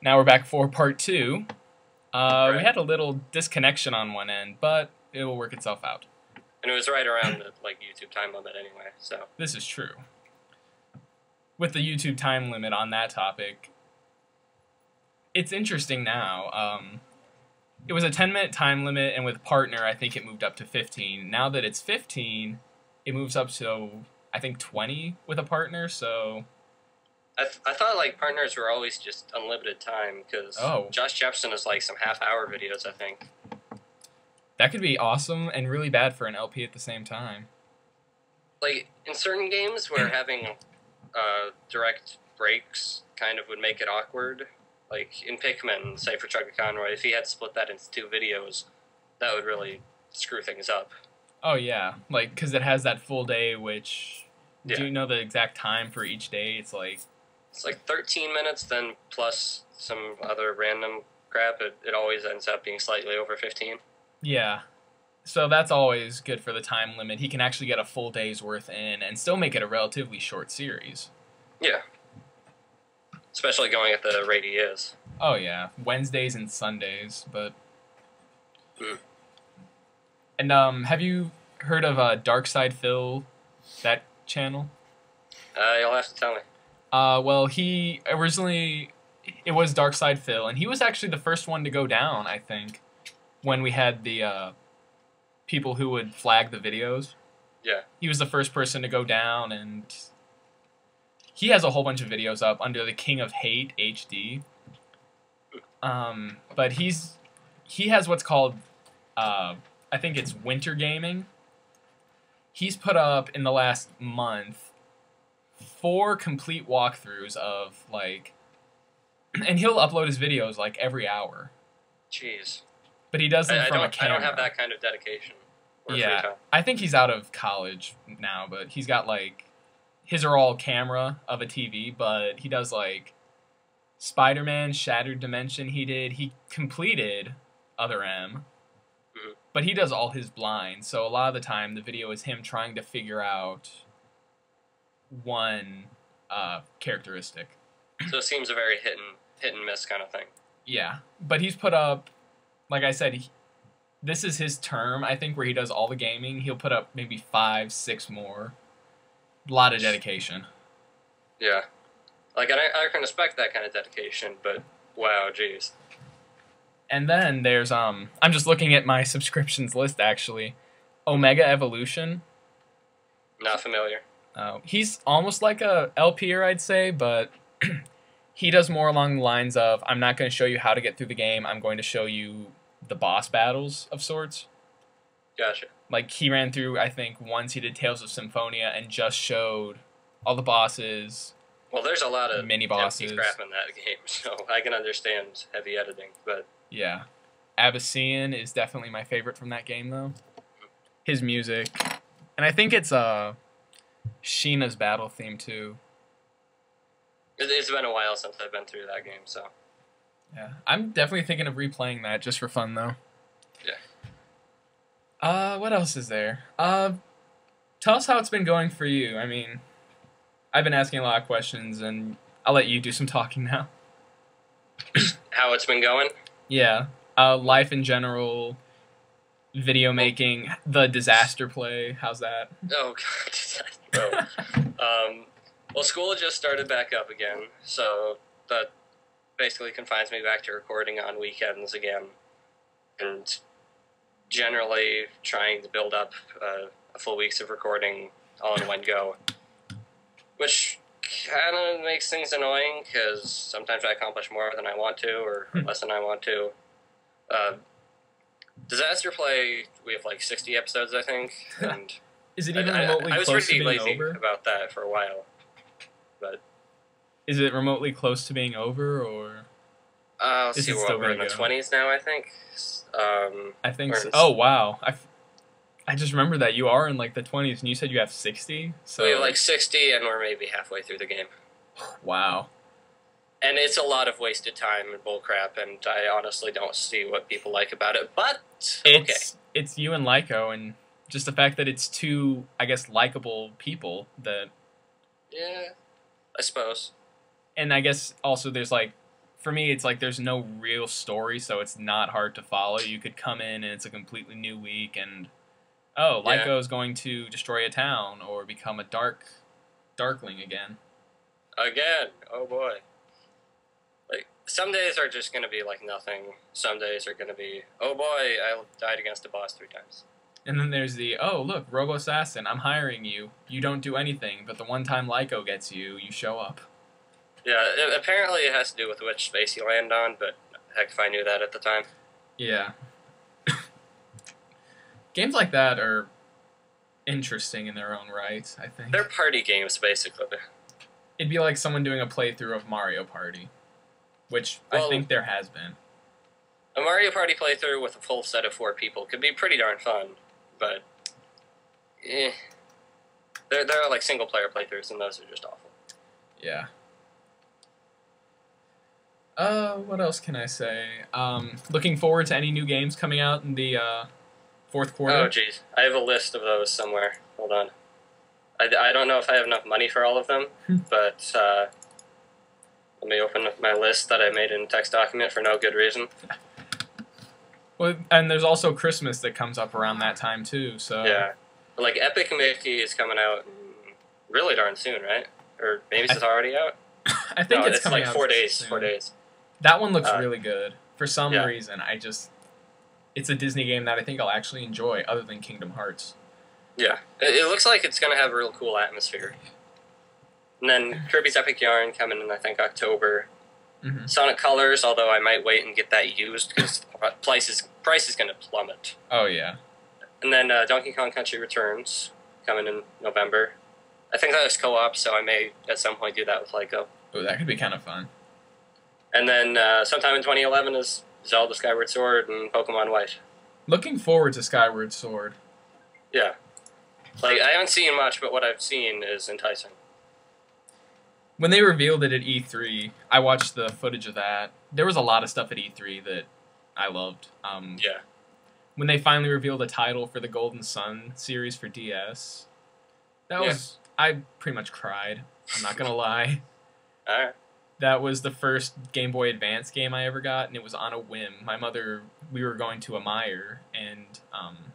Now we're back for part two. Right. We had a little disconnection on one end, but it will work itself out. And it was right around the YouTube time limit anyway, so. This is true. With the YouTube time limit on that topic, it's interesting now. It was a 10-minute time limit, and with partner, I think it moved up to 15. Now that it's 15, it moves up to, I think, 20 with a partner, so... I thought partners were always just unlimited time because Josh Jepson is some half-hour videos, I think. That could be awesome and really bad for an LP at the same time. In certain games where having direct breaks kind of would make it awkward. In Pikmin, say for Chugga Conroy, if he had split that into 2 videos, that would really screw things up. Oh yeah, because it has that full day, which... Yeah. Do you know the exact time for each day? It's 13 minutes, then plus some other random crap. It always ends up being slightly over 15. Yeah. So that's always good for the time limit. He can actually get a full day's worth in and still make it a relatively short series. Yeah. Especially going at the rate he is. Oh yeah, Wednesdays and Sundays, but... Mm. And have you heard of Dark Side Phil, that channel? You'll have to tell me. Well, he originally, it was Dark Side Phil, and he was actually the first one to go down, I think, when we had the people who would flag the videos. Yeah. He was the first person to go down, and he has a whole bunch of videos up under the King of Hate HD. But he has what's called, I think it's Winter Gaming. He's put up, in the last month, 4 complete walkthroughs of, and he'll upload his videos, every hour. Jeez. But he does them from a camera. I don't have that kind of dedication. Yeah, I think he's out of college now, but he's got, his are all camera of a TV, but he does, Spider-Man, Shattered Dimension he completed Other M. Mm-hmm. But he does all his blind, so a lot of the time the video is him trying to figure out one characteristic. So it seems a very hit and miss kind of thing. Yeah, but he's put up, like I said, this is his term, I think, where he does all the gaming. He'll put up maybe 5, 6 more. A lot of dedication. Yeah. I can respect that kind of dedication, but wow, jeez. And then there's, I'm just looking at my subscriptions list, actually. Omega Evolution. Not familiar. He's almost like a LPer, I'd say, but he does more along the lines of, I'm not going to show you how to get through the game, I'm going to show you the boss battles of sorts. Gotcha. He ran through, I think, once he did Tales of Symphonia and just showed all the bosses. Well, there's a lot of mini-bosses. Crap in that game, so I can understand heavy editing, but... Yeah. Abyssinian is definitely my favorite from that game, though. His music. And I think it's Sheena's battle theme, too. It's been a while since I've been through that game, so... Yeah. I'm definitely thinking of replaying that just for fun, though. Yeah. What else is there? Tell us how it's been going for you. I mean, I've been asking a lot of questions, and I'll let you do some talking now. How it's been going? Yeah. Life in general, video making, the disaster play. How's that? Oh, God. Well, school just started back up again, so that basically confines me back to recording on weekends again, and generally trying to build up a full weeks of recording all in one go, which kind of makes things annoying because sometimes I accomplish more than I want to or less than I want to. Disaster Play, we have 60 episodes, I think, and is it even remotely close to being over? I was pretty lazy about that for a while, but is it remotely close to being over, or let's see, we're in the 20s now, I think. I think so. Oh wow, I just remember that you are in the 20s, and you said you have 60. So we have 60, and we're maybe halfway through the game. Wow. And it's a lot of wasted time and bullcrap, and I honestly don't see what people like about it, but okay. It's you and Lyco, and just the fact that it's 2, I guess, likable people that... Yeah, I suppose. And I guess also there's for me, it's like there's no real story, so it's not hard to follow. You could come in and it's a completely new week, and Lyco is going to destroy a town or become a darkling again. Again, oh boy. Like, some days are just going to be like nothing. Some days are going to be, oh boy, I died against a boss 3 times. And then there's the, oh, look, Robo Assassin, I'm hiring you. You don't do anything, but the one time Lyco gets you, you show up. Yeah, apparently it has to do with which space you land on, but heck if I knew that at the time. Yeah. Games like that are interesting in their own right, I think. They're party games, basically. It'd be like someone doing a playthrough of Mario Party, which I think there has been. A Mario Party playthrough with a full set of 4 people could be pretty darn fun, but there are like single-player playthroughs, and those are just awful. Yeah. What else can I say? Looking forward to any new games coming out in the fourth quarter. Oh, jeez. I have a list of those somewhere. Hold on. I don't know if I have enough money for all of them, but let me open my list that I made in a text document for no good reason. Well, and there's also Christmas that comes up around that time, too, so... Yeah. Like, Epic Mickey is coming out really darn soon, right? Or maybe it's already out? I think it's coming like out 4 days. soon. 4 days. That one looks really good. For some yeah. reason, it's a Disney game that I think I'll actually enjoy, other than Kingdom Hearts. Yeah. It looks like it's going to have a real cool atmosphere. And then Kirby's Epic Yarn coming in, I think, October. Mm-hmm. Sonic Colors, although I might wait and get that used, because price is going to plummet. Oh, yeah. And then Donkey Kong Country Returns, coming in November. I think that was co-op, so I may at some point do that with Lyco. Oh, that could be kind of fun. And then sometime in 2011 is Zelda Skyward Sword and Pokemon White. Looking forward to Skyward Sword. Yeah. Like, I haven't seen much, but what I've seen is enticing. When they revealed it at E3, I watched the footage of that. There was a lot of stuff at E3 that I loved. Yeah. When they finally revealed a title for the Golden Sun series for DS, I pretty much cried. I'm not gonna lie. Alright. That was the first Game Boy Advance game I ever got, and it was on a whim. My mother, we were going to a Meijer, and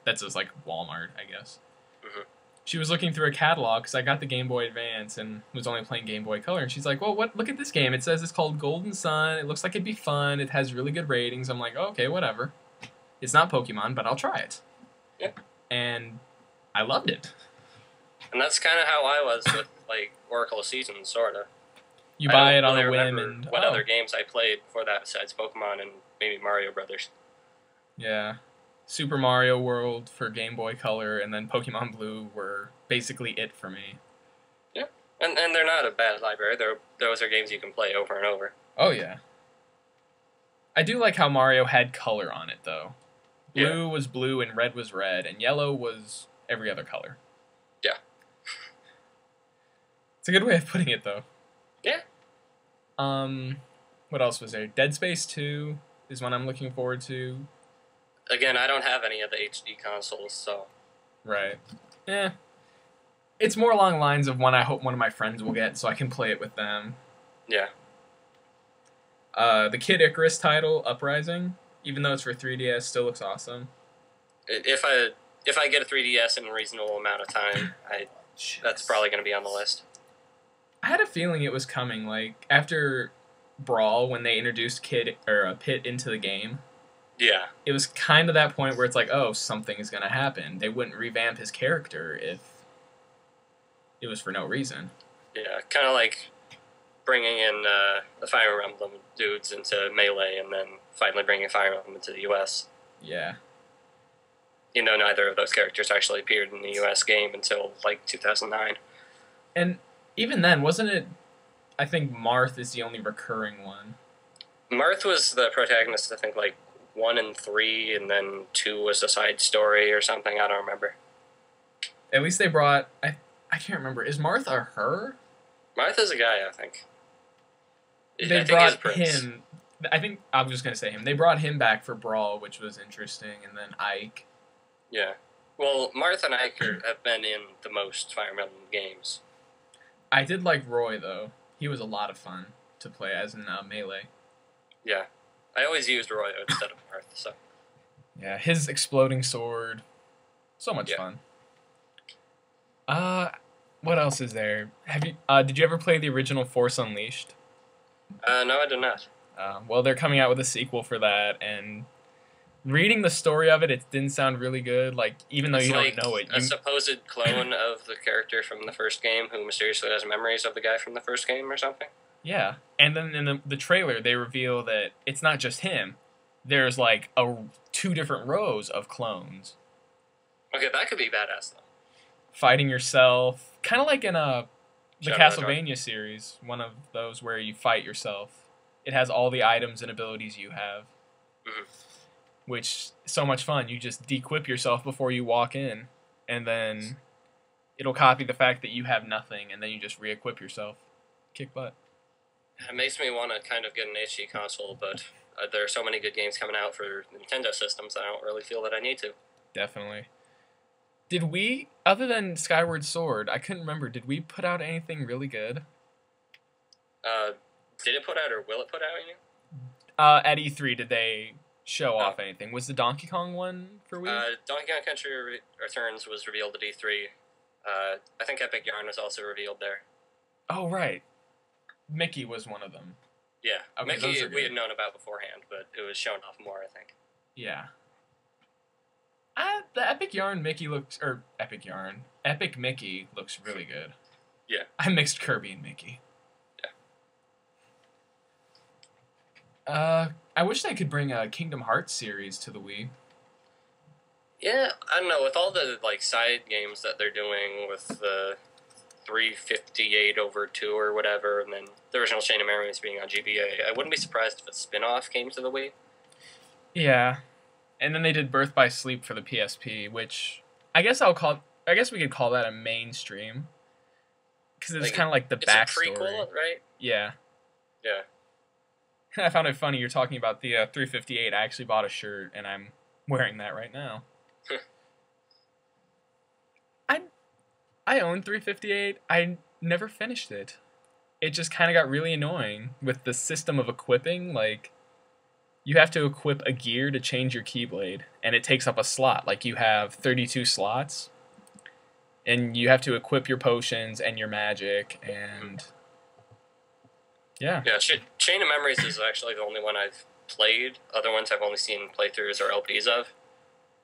that's just like Walmart, I guess. Mm-hmm. She was looking through a catalog, because I got the Game Boy Advance and was only playing Game Boy Color, and she's like, well, look at this game. It says it's called Golden Sun. It looks like it'd be fun. It has really good ratings. I'm like, oh, okay, whatever. It's not Pokemon, but I'll try it. Yeah. And I loved it. And that's kind of how I was with, like, Oracle of Seasons, sort of. You buy it on a whim, remember and what other games I played before that besides Pokemon and maybe Mario Brothers. Yeah. Super Mario World for Game Boy Color, and then Pokemon Blue were basically it for me. Yeah, and they're not a bad library. Those are games you can play over and over. Oh, yeah. I do like how Mario had color on it, though. Blue was blue, and red was red, and yellow was every other color. Yeah. It's a good way of putting it, though. Yeah. What else was there? Dead Space 2 is one I'm looking forward to. Again, I don't have any of the HD consoles, so... Right. Yeah. It's more along the lines of one I hope one of my friends will get, so I can play it with them. Yeah. The Kid Icarus title, Uprising, even though it's for 3DS, still looks awesome. If I get a 3DS in a reasonable amount of time, that's probably going to be on the list. I had a feeling it was coming, like, after Brawl, when they introduced Pit into the game. Yeah. It was kind of that point where it's like, oh, something is going to happen. They wouldn't revamp his character if it was for no reason. Yeah, kind of like bringing in the Fire Emblem dudes into Melee and then finally bringing Fire Emblem into the U.S. Yeah. You know, neither of those characters actually appeared in the U.S. game until, like, 2009. And even then, wasn't it... I think Marth is the only recurring one. Marth was the protagonist, I think, like, 1 and 3, and then 2 was a side story or something. I don't remember. At least they brought... I can't remember. Is Marth a her? Martha's a guy, I think. They brought him... I think I was just going to say him. They brought him back for Brawl, which was interesting, and then Ike. Yeah. Well, Marth and Ike have been in the most Fire Emblem games. I did like Roy, though. He was a lot of fun to play as in Melee. Yeah. I always used Roy instead of Marth, so. Yeah, his exploding sword, so much fun. What else is there? Did you ever play the original Force Unleashed? No, I did not. Well, they're coming out with a sequel for that, and reading the story of it, it didn't sound really good. Like, even though It's you like don't know it, a supposed clone of the character from the first game who mysteriously has memories of the guy from the first game or something. yeah. And then in the trailer, they reveal that it's not just him. There's like two different rows of clones. Okay, that could be badass though. Fighting yourself, kind of like in the Shadow of the Castlevania series, one of those where you fight yourself. It has all the items and abilities you have, which is so much fun. You just de-equip yourself before you walk in, and then it'll copy the fact that you have nothing, and then you just re-equip yourself. Kick butt. It makes me want to kind of get an HD console, but there are so many good games coming out for Nintendo systems, I don't really feel that I need to. Definitely. Did we, other than Skyward Sword, I couldn't remember, did we put out anything really good? Did it put out or will it put out anything? At E3, did they show off anything? Was the Donkey Kong one for Wii? Donkey Kong Country Returns was revealed at E3. I think Epic Yarn was also revealed there. Oh, right. Mickey was one of them. Yeah, okay, Mickey we had known about beforehand, but it was shown off more, I think. Yeah. The Epic Mickey looks really good. Yeah. I mixed Kirby and Mickey. Yeah. I wish they could bring a Kingdom Hearts series to the Wii. Yeah, I don't know, with all the like side games that they're doing with the 358/2 or whatever, and then the original Chain of Memories being on GBA, I wouldn't be surprised if a spin-off came to the Wii. Yeah. And then they did Birth by Sleep for the PSP, which I guess we could call that a mainstream, because it's kind of like the backstory. It's a prequel, right? Yeah. Yeah. I found it funny you're talking about the 358. I actually bought a shirt, and I'm wearing that right now. I own 358. I never finished it. It just kind of got really annoying with the system of equipping. Like, you have to equip a gear to change your Keyblade, and it takes up a slot. Like, you have 32 slots, and you have to equip your potions and your magic, and yeah. Yeah, Chain of Memories is actually the only one I've played. Other ones I've only seen playthroughs or LPs of.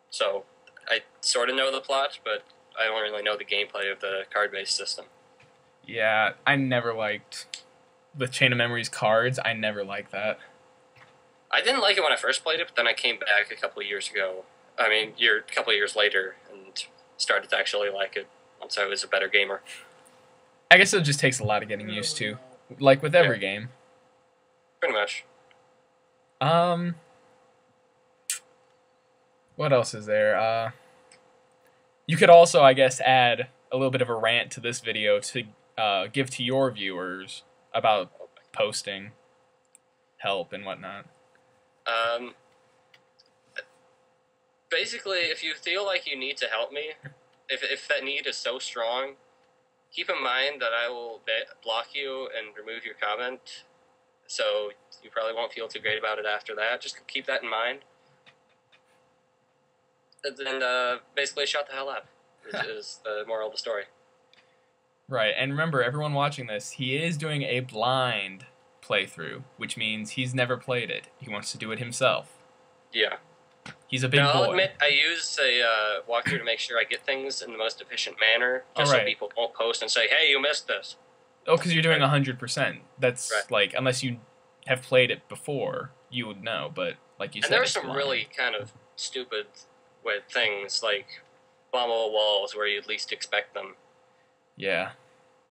So I sort of know the plot, but I don't really know the gameplay of the card-based system. Yeah, I never liked the Chain of Memories cards. I never liked that. I didn't like it when I first played it, but then I came back a couple of years ago. A couple of years later, and started to actually like it once I was a better gamer. I guess it just takes a lot of getting used to, like with every game. Pretty much. What else is there? You could also, I guess, add a little bit of a rant to this video to give to your viewers about posting help and whatnot. Basically, if you feel like you need to help me, if that need is so strong, keep in mind that I will block you and remove your comment, so you probably won't feel too great about it after that. Just keep that in mind. And then basically shut the hell up is the moral of the story. Right, and remember, everyone watching this, he is doing a blind playthrough, which means he's never played it. He wants to do it himself. Yeah. He's a big boy. I'll admit, I use a walkthrough to make sure I get things in the most efficient manner, just so people won't post and say, hey, you missed this. Oh, because you're doing 100%. That's, like, unless you have played it before, you would know, but like you said, and there are some really kind of stupid things, like bombable walls where you'd least expect them. Yeah.